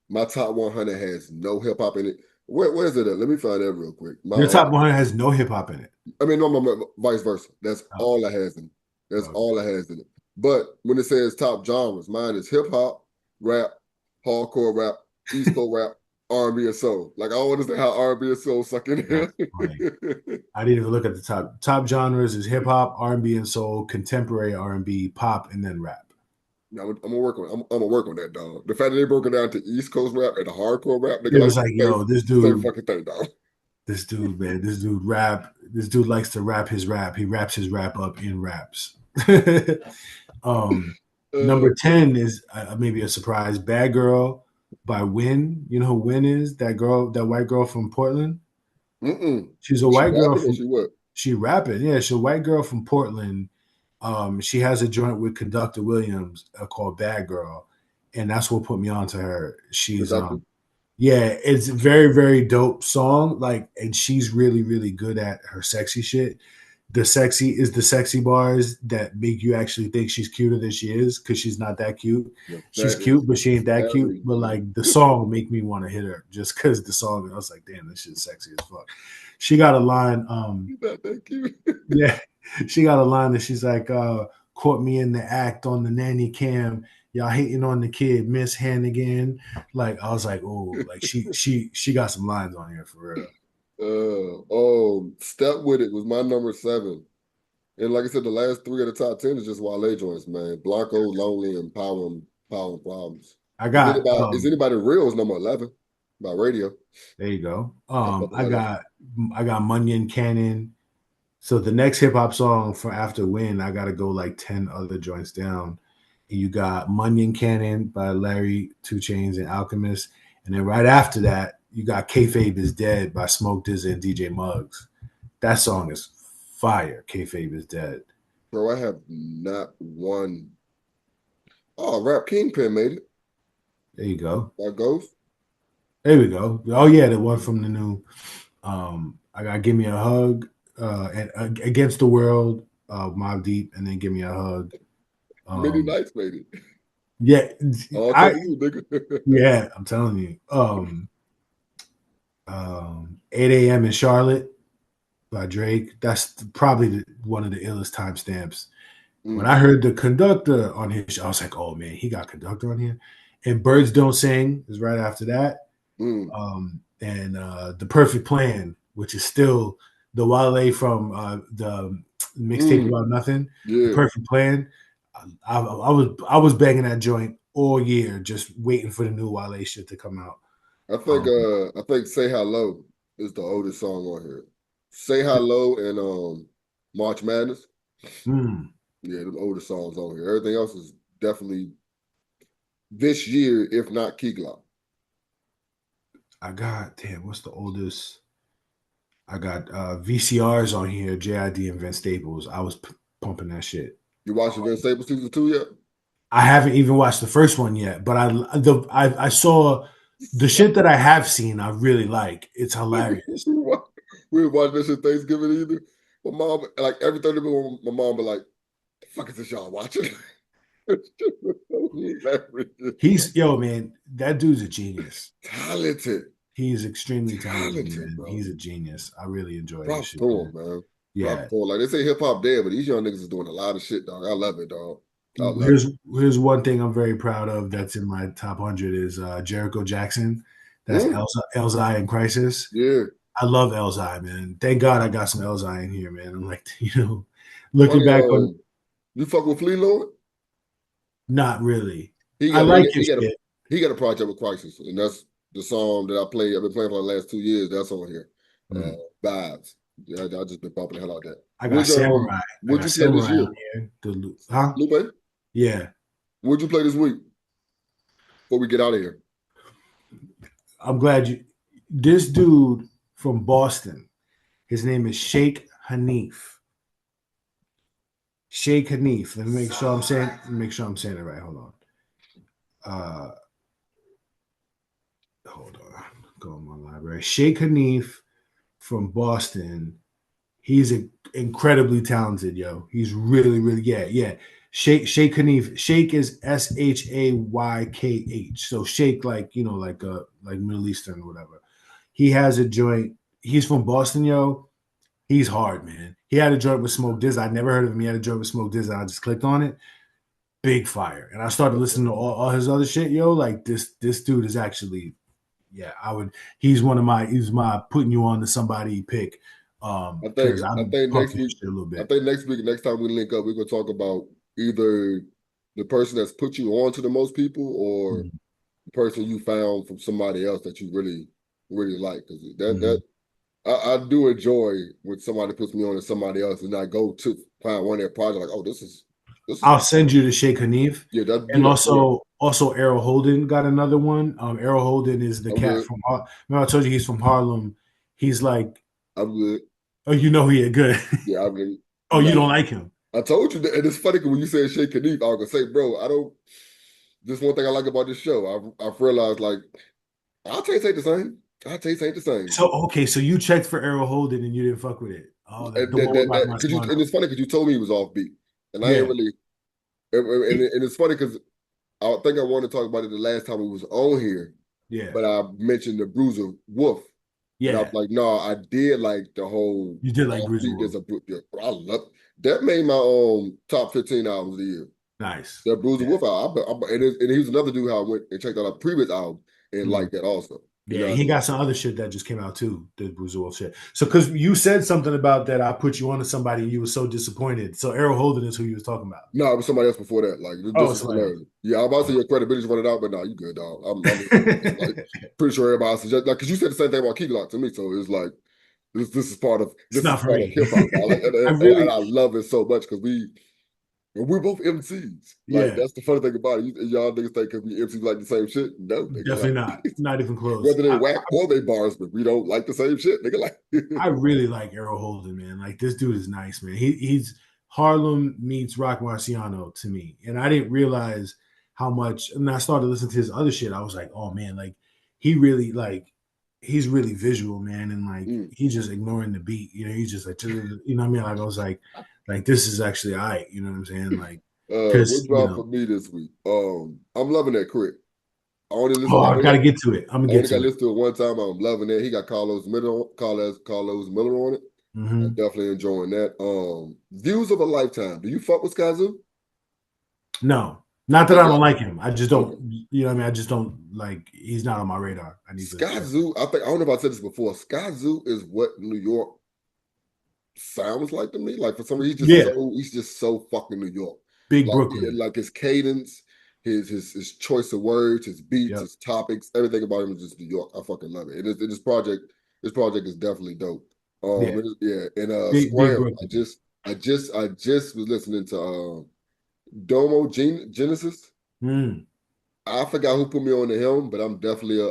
My top 100 has no hip hop in it. Where is it at? Let me find that real quick. Your top 100 has no hip hop in it. I mean, no, vice versa. That's all it has in it. That's all it has in it. But when it says top genres, mine is hip hop, rap, hardcore rap, East Coast rap, R&B and soul. Like I don't understand how R&B and soul suck in here. I didn't even look at the top genres is hip hop, R&B and soul, contemporary R&B, pop, and then rap. Now, I'm gonna work on that, dog. The fact that they broke it down to East Coast rap and the hardcore rap, it was like, yo, this dude, same fucking thing, dog. This dude, man, this dude likes to rap his rap. He raps his rap up in raps. Number 10 is maybe a surprise. Bad Girl by Win. You know who Win is? That white girl from Portland. She's a white girl. She rapping. Yeah, she's a white girl from Portland. She has a joint with Conductor Williams called Bad Girl, and that's what put me on to her. She's yeah, it's a very, very dope song. Like, and she's really, really good at her sexy shit. The sexy bars that make you actually think she's cuter than she is because she's not that cute. Yeah, she's cute, but she ain't that cute. But like the song make me want to hit her just because the song. I was like, damn, this shit's sexy as fuck. She got a line. She's not that cute. Yeah, she got a line that she's like, caught me in the act on the nanny cam. Y'all hating on the kid, Miss Hannigan. Like I was like, oh, like she got some lines on here for real. Step With It was my number 7. And like I said, the last 3 of the top 10 is just Wale joints, man. Blanco, Lonely, and Power and Problems. I got Is Anybody Real is number 11 by Radio. There you go. I got Munyon Cannon. So the next hip hop song for after Win, I gotta go like 10 other joints down. You got Munyon Cannon by Larry, 2 Chainz, and Alchemist. And then right after that, you got Kayfabe Is Dead by Smoke DZA and DJ Muggs. That song is fire. Kayfabe Is Dead. Bro, I have not one. Oh, Rap Kingpin made it. There you go. That goes. There we go. Oh, yeah, the one from the new I got Give Me a Hug and Against the World, Mobb Deep, and then Give Me a Hug. Many Nights made it. Yeah. You, nigga. Yeah, I'm telling you. 8 a.m. in Charlotte by Drake. That's probably one of the illest timestamps. When I heard the Conductor on his show, I was like, oh man, he got Conductor on here. And Birds Don't Sing is right after that. And The Perfect Plan, which is still the Wale from the mixtape About Nothing. Yeah. The Perfect Plan. I was banging that joint all year, just waiting for the new Wale shit to come out. I think Say Hello is the oldest song on here. Say Hello and March Madness. Yeah, the oldest songs on here. Everything else is definitely this year, if not Key Glock. What's the oldest? I got VCRs on here, JID and Vince Staples. I was pumping that shit. You watching Vince Staples season 2 yet? I haven't even watched the first one yet, but I saw the shit that I have seen. I really like. It's hilarious. We didn't watch this shit Thanksgiving either. My mom, like every 30 minutes, my mom be like, "The fuck is this y'all watching?" Man, that dude's a genius. Talented. He's extremely talented, man. Bro. He's a genius. I really enjoy this shit. Man. Yeah. Like they say hip hop dead, but these young niggas is doing a lot of shit, dog. I love it, dog. Here's one thing I'm very proud of that's in my top 100 is Jericho Jackson. That's Elzhi in Crisis. Yeah. I love Elzhi, man. Thank God I got some Elzhi in here, man. I'm like, looking back on. You fuck with Flea Lord? Not really. He got a project with Crisis, and that's the song that I've been playing for the last 2 years. That's on here. Vibes. Yeah, I just been bumping the hell out of that. I got Samurai. What'd you play this year? Huh? Lupe? Yeah. What'd you play this week? Before we get out of here. I'm glad this dude from Boston, his name is Sheikh Hanif. Sheikh Hanif. Let me make sure I'm saying it right. Hold on. Go on my library. Sheikh Hanif from Boston. He's incredibly talented, yo. He's really, really, yeah. Sheikh Hanif. Sheikh is Shaykyh. So Sheikh, like like Middle Eastern or whatever. He has a joint. He's from Boston, yo. He's hard, man. He had a joint with Smoke Dizz. I never heard of him. He had a joint with Smoke Dizz, and I just clicked on it. Big fire. And I started listening to all his other shit, yo. Like this dude is actually, yeah, he's my putting you on to somebody pick. I think next week, a little bit. I think next time we link up, we're gonna talk about either the person that's put you on to the most people or the person you found from somebody else that you really, really like. Because that I do enjoy when somebody puts me on to somebody else and I go to find one of their projects like, oh, this is I'll send you to Sheikh Hanif. Yeah, and also Errol Holden got another one. Errol Holden is the cat from remember I told you he's from Harlem. He's like, I'm good. Oh, you know he good. Yeah, I'm good. Oh, you don't like him? I told you that, and it's funny because when you said Sheikh Hanif, I was gonna say, bro, I don't. This one thing I like about this show. I've realized like our taste ain't the same. Our taste ain't the same. So okay, so you checked for Errol Holden and you didn't fuck with it. Oh, and it's funny because you told me he was offbeat, and I ain't really. And it's funny because I think I wanted to talk about it the last time we was on here. Yeah. But I mentioned the Bruiser Wolf. Yeah. And I was like, no, I did like the whole. You did like Bruiser Wolf. I love that. Made my top 15 albums of the year. Nice. That Bruiser Wolf album. And he was another dude how I went and checked out a previous album and liked that also. Yeah, he got some other shit that just came out too, the Bruiser Wolf shit. So, because you said something about that, I put you on to somebody and you were so disappointed. So, Errol Holden is who you was talking about. No, it was somebody else before that. Like, this is hilarious. Yeah, I'm about to say your credibility's running out, but no, you good, dog. I'm like, pretty sure everybody else is just like, because you said the same thing about Key Glock to me. So, it's like, this is part of hip hop. Like, and I love it so much because we're both MCs. Like, that's the funny thing about it. Y'all niggas think because we MCs like the same shit. No, nigga. Definitely not. Not even close. Whether they whack or they bars, but we don't like the same shit. Nigga, like I really like Errol Holden, man. Like this dude is nice, man. He's Harlem meets Rock Marciano to me. And I didn't realize how much, and I started listening to his other shit. I was like, oh man, like he's really visual, man. And like he's just ignoring the beat. You know, he's just like, you know what I mean? Like I was like this is actually all right, you know what I'm saying? Like what dropped for me this week? I'm loving that Crit. I gotta get to it. I'm gonna get to it. I listened to it one time. I'm loving it. He got Carlos Miller on it. I'm definitely enjoying that. Views of a Lifetime. Do you fuck with Skyzoo? No, not that I don't like him. I just don't. You know what I mean? I just don't like. He's not on my radar. I need Skyzoo. I don't know if I said this before. Skyzoo is what New York sounds like to me. Like for some reason, he's just so fucking New York. Big Brooklyn. Like his cadence, his choice of words, his beats, his topics, everything about him is just New York. I fucking love it. This project is definitely dope. Scram. I just was listening to Domo Genesis. I forgot who put me on to him, but I'm definitely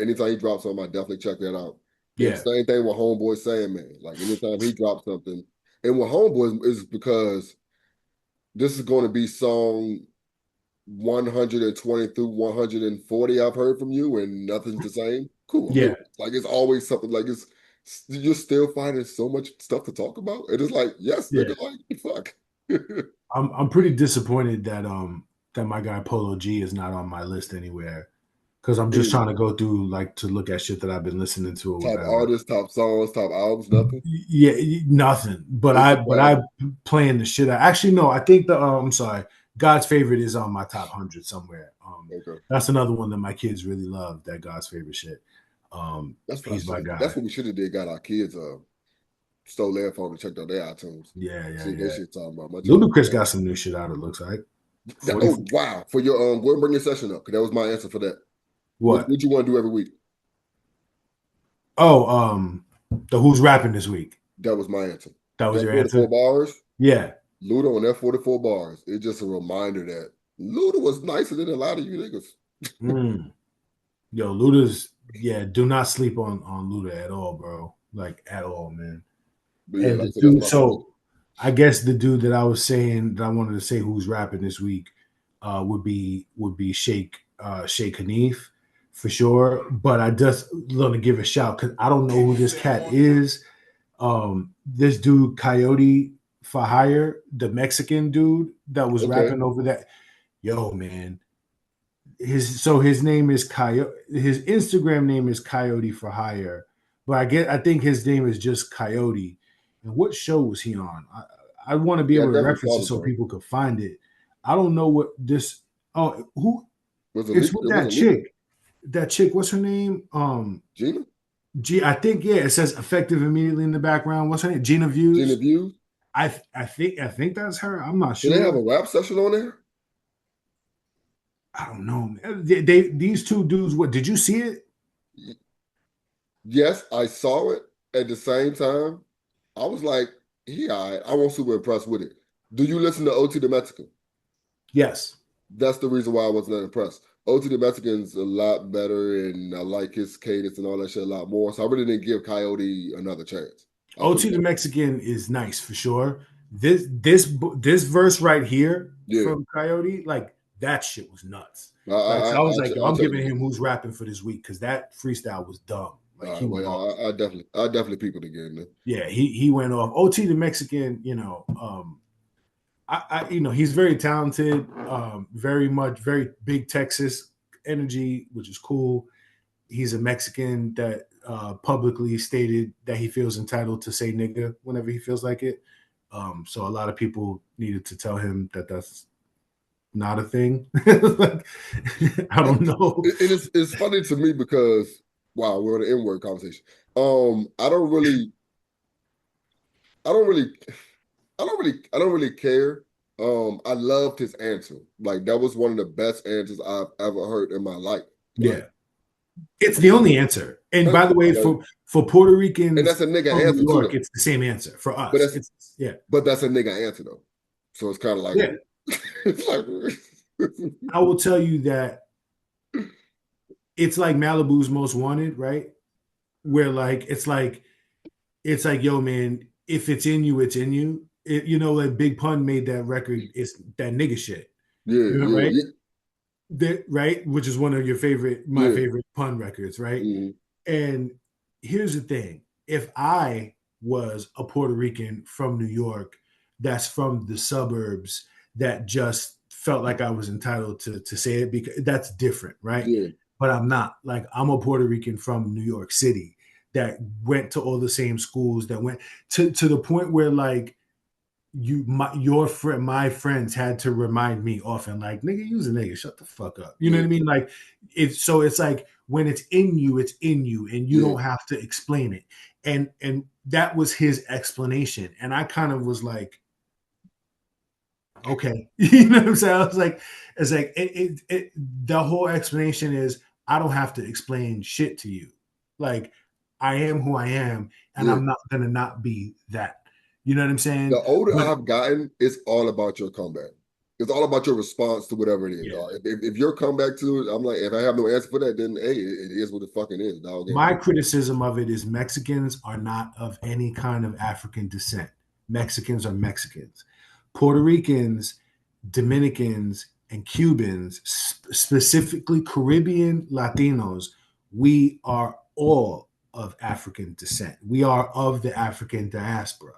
anytime he drops something, I definitely check that out. Yeah. Same thing with Homeboy Sandman. Like anytime he drops something, and with Homeboy is because this is going to be song 120 through 140 I've heard from you, and nothing's the same. Cool. Yeah. Like it's always something like you're still finding so much stuff to talk about. And it's like, yes, nigga, like fuck. I'm pretty disappointed that that my guy Polo G is not on my list anywhere. Because I'm just trying to go through, like, to look at shit that I've been listening to. Or top artists, top songs, top albums, nothing. Yeah, nothing. But I playing the shit. Actually, no. I think I'm sorry. God's Favorite is on my top 100 somewhere. That's another one that my kids really love. That God's Favorite shit. He's my guy. That's what we should have did. Got our kids stole their phone and checked out their iTunes. Yeah. That shit talking about. Ludacris got some new shit out. It looks like. Oh wow! For your go and bring your session up because that was my answer for that. What you want to do every week? Oh, the who's rapping this week? That was my answer. That was your answer. 44 bars. Yeah. Luda on that 44 bars. It's just a reminder that Luda was nicer than a lot of you niggas. Yo, Luda's do not sleep on Luda at all, bro. Like at all, man. I guess the dude that I was saying that I wanted to say who's rapping this week would be Sheikh Hanif. for sure. But I just want to give a shout because I don't know who this cat is. This dude, Coyote for Hire, the Mexican dude that was rapping over that. Yo, man. His name is Coyote. His Instagram name is Coyote for Hire. But I think his name is just Coyote. And what show was he on? I want to be able to reference it so people could find it. I don't know what this. Oh, who? It's with that chick. That chick. What's her name? Gina. I think it says effective immediately in the background. What's her name? Gina Views. Gina Views. I think that's her. I'm not sure. Do they have a rap session on there? I don't know. These two dudes. What did you see it? Yes, I saw it. At the same time, I was like, I wasn't super impressed with it. Do you listen to OT the Mexican? Yes. That's the reason why I wasn't that impressed. OT the Mexican's a lot better, and I like his cadence and all that shit a lot more. So I really didn't give Coyote another chance. OT the Mexican is nice for sure. This verse right here from Coyote, like that shit was nuts. I was like, I'm giving him who's rapping for this week because that freestyle was dumb. Like I definitely peep it again, man. Yeah, he went off. OT the Mexican, he's very talented, very big Texas energy, which is cool. He's a Mexican that publicly stated that he feels entitled to say nigga whenever he feels like it. So a lot of people needed to tell him that that's not a thing. I don't know. It's funny to me because we're on an N-word conversation. I don't really care. I loved his answer. Like that was one of the best answers I've ever heard in my life. Yeah. It's the only answer. And by the way, for Puerto Ricans, and that's a nigga answer New York, too, it's the same answer for us. But that's a nigga answer though. So it's kind of like it's like I will tell you that it's like Malibu's Most Wanted, right? Where like it's like, yo, man, if it's in you, it's in you. Like Big Pun made that record. It's that nigga shit. Right? Yeah. Right, which is one of your favorite pun records, right? Mm-hmm. And here's the thing: if I was a Puerto Rican from New York, that's from the suburbs, that just felt like I was entitled to say it because that's different, right? Yeah. But I'm not. Like I'm a Puerto Rican from New York City that went to all the same schools, that went to the point where like my friends had to remind me often, like, nigga, you's a nigga, shut the fuck up. You know what I mean? Like it's like when it's in you, and you don't have to explain it. And that was his explanation. And I kind of was like, okay, you know what I'm saying? I was like, it's like the whole explanation is I don't have to explain shit to you. Like I am who I am, and I'm not gonna not be that. You know what I'm saying? The older I've gotten, it's all about your comeback. It's all about your response to whatever it is, dog. If your comeback to it, I'm like, if I have no answer for that, then hey, it is what it fucking is, dog. My criticism of it is Mexicans are not of any kind of African descent. Mexicans are Mexicans. Puerto Ricans, Dominicans, and Cubans, specifically Caribbean Latinos, we are all of African descent. We are of the African diaspora.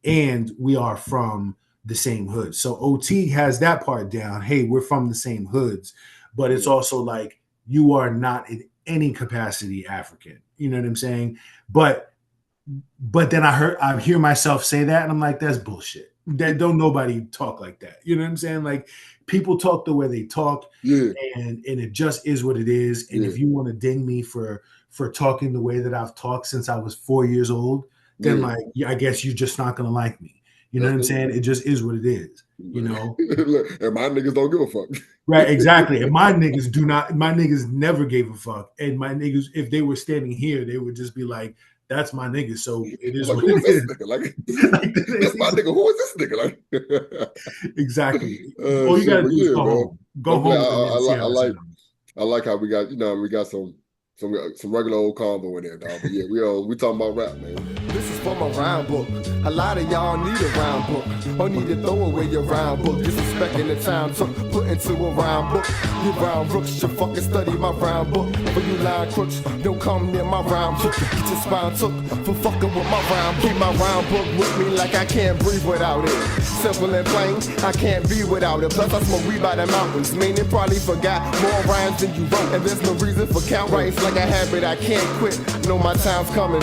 And we are from the same hood. So OT has that part down. Hey, we're from the same hoods. But it's also like you are not in any capacity African. You know what I'm saying? But then I hear myself say that, and I'm like, that's bullshit. That don't nobody talk like that. You know what I'm saying? Like people talk the way they talk, and it just is what it is. And if you want to ding me for talking the way that I've talked since I was 4 years old, then like, I guess you're just not gonna like me. You know what I'm saying? It just is what it is. You know. And my niggas don't give a fuck. Right, exactly. And my niggas never gave a fuck. And my niggas, if they were standing here, they would just be like, that's my nigga. So it is like, what it is. Like, that's my nigga. Who is this nigga? Like, exactly. All you gotta do is go home. Go home. I like how we got some regular old combo in there, dog. But yeah, we talking about rap, man. this is for my rhyme book. A lot of y'all need a rhyme book, or need to throw away your rhyme book. Disrespecting the time took, put into a rhyme book. You rhyme rooks should fucking study my rhyme book. For you line crooks, don't come near my rhyme book. Get your spine took for fucking with my rhyme book. Keep my rhyme book with me like I can't breathe without it. Simple and plain, I can't be without it. Plus I smoke weed by the mountains, meaning probably forgot more rhymes than you wrote. And there's no reason for count rights like a habit I can't quit. Know my time's coming.